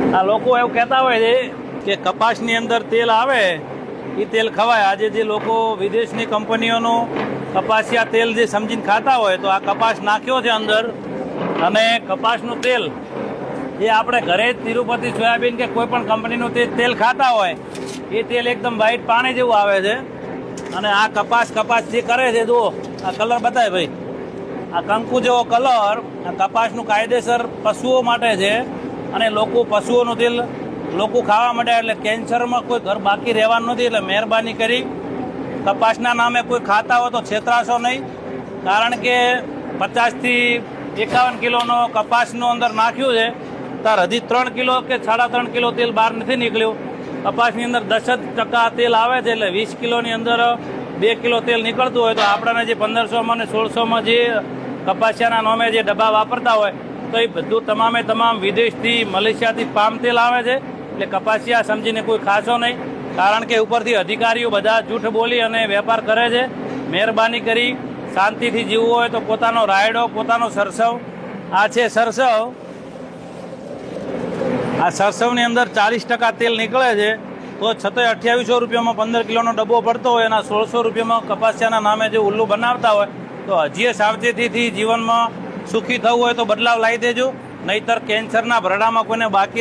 આ લોકો એવું કહેતા હોય છે કે કપાસની અંદર તેલ આવે એ તેલ ખવાય। આજે જે લોકો વિદેશની કંપનીઓનું કપાસિયા તેલ જે સમજીને ખાતા હોય તો આ કપાસ નાખ્યો છે અંદર અને કપાસનું તેલ એ આપણે ઘરે જ તિરુપતિ સોયાબીન કે કોઈ પણ કંપનીનું તેલ ખાતા હોય એ તેલ એકદમ વ્હાઈટ પાણી જેવું આવે છે। અને આ કપાસ જે કરે છે જુઓ આ કલર બતાવે ભાઈ, આ કંકુ જેવો કલર આ કપાસનું કાયદેસર પશુઓ માટે છે અને લોકો પશુઓનું તેલ લોકો ખાવા માટે એટલે કેન્સરમાં કોઈ ઘર બાકી રહેવાનું નથી। એટલે મહેરબાની કરી કપાસના નામે કોઈ ખાતા હોય તો છેતરાશો નહીં, કારણ કે 50 થી 51 કિલોનો કપાસનું અંદર નાખ્યું છે તાર હજી 3 કિલો કે 3.5 કિલો તેલ બહાર નથી નીકળ્યું। કપાસની અંદર 10% તેલ આવે છે એટલે 20 કિલોની અંદર 2 કિલો તેલ નીકળતું હોય તો આપણને જે 1500માં અને 1600માં જે કપાસિયાના નામે જે ડબ્બા વાપરતા હોય તો એ બધું તમામ વિદેશથી મલેશિયાથી પામ તેલ આવે છે। એટલે કપાસિયા સમજીને કોઈ ખાશો નહીં, કારણ કે ઉપરથી અધિકારીઓ બધા જૂઠ બોલી અને વેપાર કરે છે। મહેરબાની કરી શાંતિથી જીવવું હોય તો પોતાનો રાયડો પોતાનો સરસવ આ છે સરસવ, આ સરસવની અંદર 40% તેલ નીકળે છે તો છતાંય 2800 રૂપિયામાં 15 કિલોનો ડબ્બો પડતો હોય એના 1600 રૂપિયામાં કપાસિયાના નામે જે ઉલ્લુ બનાવતા હોય તો હજી સાવચેતીથી જીવનમાં સુખી થવું હોય તો બદલાવ લાવી દેજો, નહીતર કેન્સરના ભરડામાં કોઈને બાકી